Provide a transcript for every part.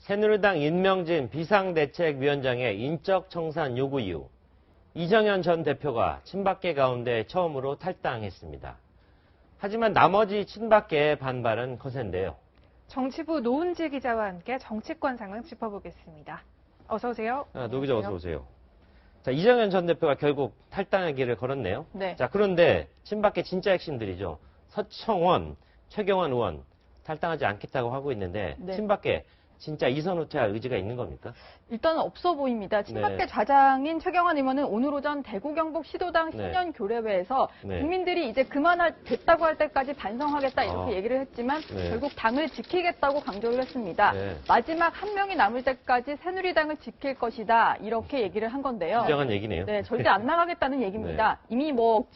새누리당 임명진 비상대책위원장의 인적 청산 요구 이후 이정현 전 대표가 친박계 가운데 처음으로 탈당했습니다. 하지만 나머지 친박계의 반발은 거센데요. 정치부 노은지 기자와 함께 정치권 상황 짚어보겠습니다. 어서 오세요. 노 기자 어서 오세요. 자, 이정현 전 대표가 결국 탈당의 길을 걸었네요. 네. 자, 그런데 친박계 진짜 핵심들이죠. 서청원, 최경환 의원 탈당하지 않겠다고 하고 있는데 네. 친박계 진짜 이선 후퇴할 의지가 있는 겁니까? 일단은 없어 보입니다. 친박계 네. 좌장인 최경환 의원은 오늘 오전 대구 경북 시도당 신년 교례회에서 네. 국민들이 이제 됐다고 할 때까지 반성하겠다 이렇게 얘기를 했지만 네. 결국 당을 지키겠다고 강조를 했습니다. 네. 마지막 한 명이 남을 때까지 새누리당을 지킬 것이다 이렇게 얘기를 한 건데요. 진정한 얘기네요. 네, 절대 안 나가겠다는 얘기입니다. 이미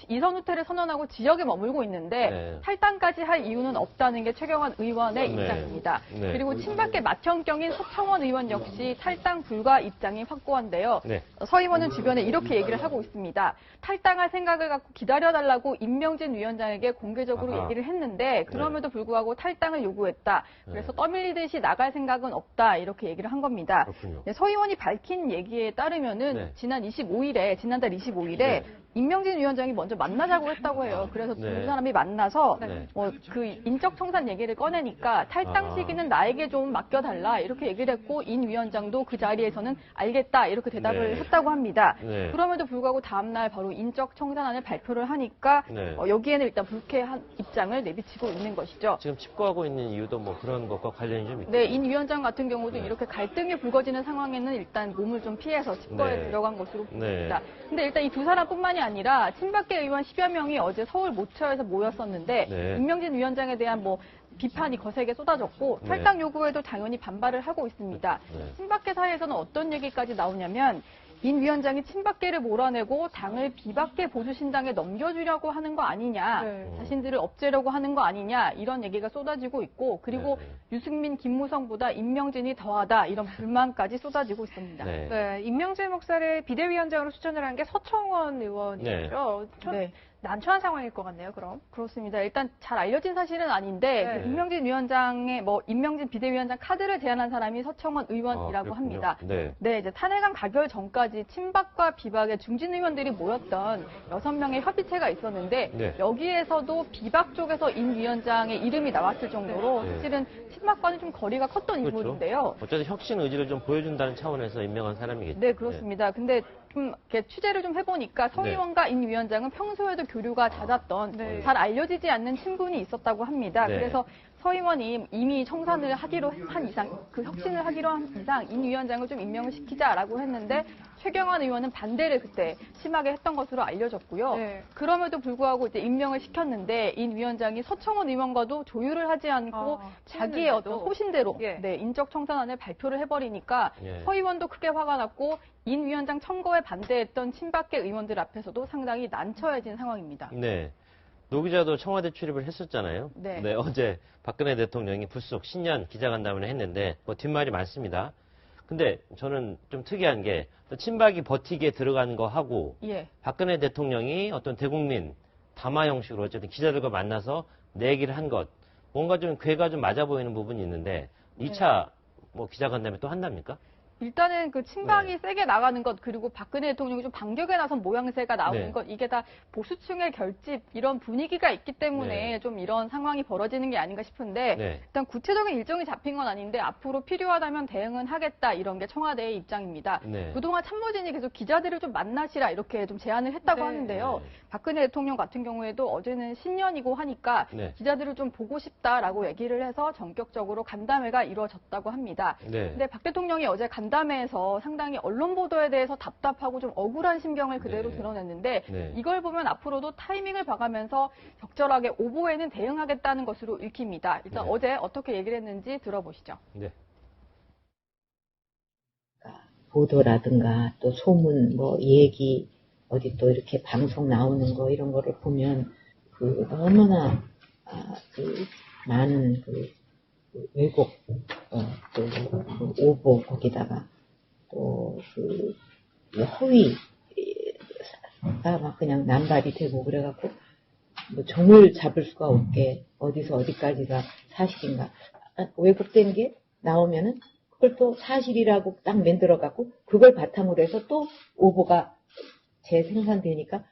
이선 후퇴를 선언하고 지역에 머물고 있는데 탈당까지 할 이유는 없다는 게 최경환 의원의 입장입니다. 그리고 친박계 맏형경인 서청원 의원 역시 탈당 불가 입장이 확고한데요. 서 의원은 주변에 이렇게 얘기를 하고 있습니다. 탈당할 생각을 갖고 기다려달라고 임명진 위원장에게 공개적으로 얘기를 했는데 그럼에도 불구하고 탈당을 요구했다. 그래서 떠밀리듯이 나갈 생각은 없다. 이렇게 얘기를 한 겁니다. 서 의원이 밝힌 얘기에 따르면은 지난달 25일에 임명진 위원장이 먼저 만나자고 했다고 해요. 그래서 두 사람이 만나서 그 인적 청산 얘기를 꺼내니까 탈당 시기는 나에게 좀 맡겨달라 이렇게 얘기를 했고 인 위원장도 그 자리에서는 알겠다 이렇게 대답을 했다고 합니다. 그럼에도 불구하고 다음날 바로 인적 청산안을 발표를 하니까 여기에는 일단 불쾌한 입장을 내비치고 있는 것이죠. 지금 칩거하고 있는 이유도 뭐 그런 것과 관련이 좀 있죠? 네, 인 위원장 같은 경우도 이렇게 갈등이 불거지는 상황에는 일단 몸을 좀 피해서 칩거에 들어간 것으로 보입니다. 근데 일단 이 두 사람뿐만이 아니라 친박계 의원 10여 명이 어제 서울 모처에서 모였었는데 임명진 위원장에 대한 비판이 거세게 쏟아졌고 탈당 요구에도 당연히 반발을 하고 있습니다. 친박계 사이에서는 어떤 얘기까지 나오냐면 인 위원장이 친박계를 몰아내고 당을 비박계 보수신당에 넘겨주려고 하는 거 아니냐, 자신들을 업제려고 하는 거 아니냐 이런 얘기가 쏟아지고 있고 그리고 유승민, 김무성보다 임명진이 더하다 이런 불만까지 쏟아지고 있습니다. 임명진 목사를 비대위원장으로 추천을 한 게 서청원 의원이죠. 난처한 상황일 것 같네요, 그럼. 그렇습니다. 일단 잘 알려진 사실은 아닌데, 임명진 위원장의, 임명진 비대위원장 카드를 제안한 사람이 서청원 의원이라고 합니다. 이제 탄핵안 가결 전까지 친박과 비박의 중진 의원들이 모였던 6명의 협의체가 있었는데, 여기에서도 비박 쪽에서 인 위원장의 이름이 나왔을 정도로 사실은 친박과는 좀 거리가 컸던 인물인데요. 어쨌든 혁신 의지를 좀 보여준다는 차원에서 임명한 사람이겠죠. 네, 그렇습니다. 근데 좀 이렇게 취재를 좀 해보니까 서 의원과 인 위원장은 평소에도 교류가 잦았던 잘 알려지지 않는 친분이 있었다고 합니다. 그래서 서 의원이 이미 청산을 하기로 한 이상, 그 혁신을 하기로 한 이상 인 위원장을 좀 임명을 시키자라고 했는데 최경환 의원은 반대를 그때 심하게 했던 것으로 알려졌고요. 그럼에도 불구하고 이제 임명을 시켰는데 인 위원장이 서청원 의원과도 조율을 하지 않고 자기의 어떤 소신대로 인적 청산안을 발표를 해버리니까 서 의원도 크게 화가 났고 인 위원장 청거에 반대했던 친박계 의원들 앞에서도 상당히 난처해진 상황입니다. 노 기자도 청와대 출입을 했었잖아요. 어제 박근혜 대통령이 불쑥 신년 기자간담회를 했는데 뒷말이 많습니다. 근데 저는 좀 특이한 게 친박이 버티기에 들어간 거 하고 박근혜 대통령이 어떤 대국민 담화 형식으로 어쨌든 기자들과 만나서 내기를 한 것 뭔가 좀 궤가 좀 맞아 보이는 부분이 있는데 2차 기자간담회 또 한답니까? 일단은 그 친박이 세게 나가는 것 그리고 박근혜 대통령이 좀 반격에 나선 모양새가 나오는 것 이게 다 보수층의 결집 이런 분위기가 있기 때문에 좀 이런 상황이 벌어지는 게 아닌가 싶은데 일단 구체적인 일정이 잡힌 건 아닌데 앞으로 필요하다면 대응은 하겠다 이런 게 청와대의 입장입니다. 그동안 참모진이 계속 기자들을 좀 만나시라 이렇게 좀 제안을 했다고 하는데요. 박근혜 대통령 같은 경우에도 어제는 신년이고 하니까 기자들을 좀 보고 싶다라고 얘기를 해서 전격적으로 간담회가 이루어졌다고 합니다. 근데 박 대통령이 어제 간담회에서 상당히 언론 보도에 대해서 답답하고 좀 억울한 심경을 그대로 드러냈는데 이걸 보면 앞으로도 타이밍을 봐가면서 적절하게 오보에는 대응하겠다는 것으로 읽힙니다. 일단 어제 어떻게 얘기를 했는지 들어보시죠. 보도라든가 또 소문 얘기 어디 또 이렇게 방송 나오는 거 이런 거를 보면 너무나 많은 왜곡 또 오보 거기다가 또 허위가 막 그냥 남발이 되고 그래갖고 정을 잡을 수가 없게 어디서 어디까지가 사실인가 왜곡된 게 나오면은 그걸 또 사실이라고 딱 만들어갖고 그걸 바탕으로 해서 또 오보가 재생산되니까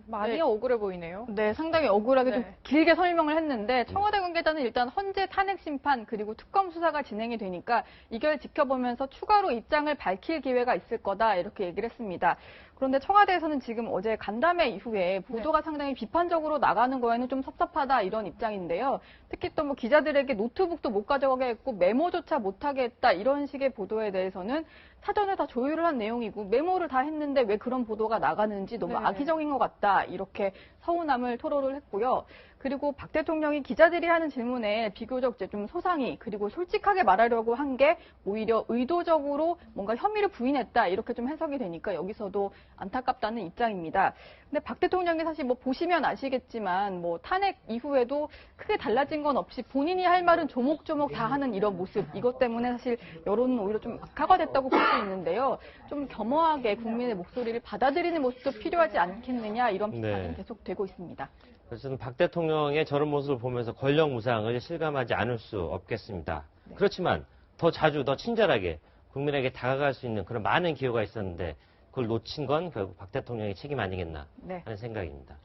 많이 억울해 보이네요. 네, 상당히 억울하게 좀 길게 설명을 했는데 청와대 관계자는 일단 헌재 탄핵 심판 그리고 특검 수사가 진행이 되니까 이걸 지켜보면서 추가로 입장을 밝힐 기회가 있을 거다 이렇게 얘기를 했습니다. 그런데 청와대에서는 지금 어제 간담회 이후에 보도가 상당히 비판적으로 나가는 거에는 좀 섭섭하다 이런 입장인데요. 특히 또 뭐 기자들에게 노트북도 못 가져가게 했고 메모조차 못하게 했다 이런 식의 보도에 대해서는 사전에 다 조율을 한 내용이고 메모를 다 했는데 왜 그런 보도가 나가는지 너무 악의적인 것 같다 이렇게 서운함을 토로를 했고요. 그리고 박 대통령이 기자들이 하는 질문에 비교적 이제 좀 소상히 그리고 솔직하게 말하려고 한 게 오히려 의도적으로 뭔가 혐의를 부인했다 이렇게 좀 해석이 되니까 여기서도 안타깝다는 입장입니다. 근데 박 대통령이 사실 뭐 보시면 아시겠지만 뭐 탄핵 이후에도 크게 달라진 건 없이 본인이 할 말은 조목조목 다 하는 이런 모습 이것 때문에 사실 여론은 오히려 좀 악화가 됐다고 볼 수 있는데요. 좀 겸허하게 국민의 목소리를 받아들이는 모습도 필요하지 않겠느냐 이런 비판이 계속되고 있습니다. 그래서 박 대통령의 저런 모습을 보면서 권력 무상을 실감하지 않을 수 없겠습니다. 그렇지만 더 자주 더 친절하게 국민에게 다가갈 수 있는 그런 많은 기회가 있었는데 그걸 놓친 건 결국 박 대통령의 책임 아니겠나 하는 생각입니다.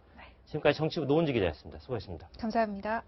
지금까지 정치부 노은지 기자였습니다. 수고했습니다. 감사합니다.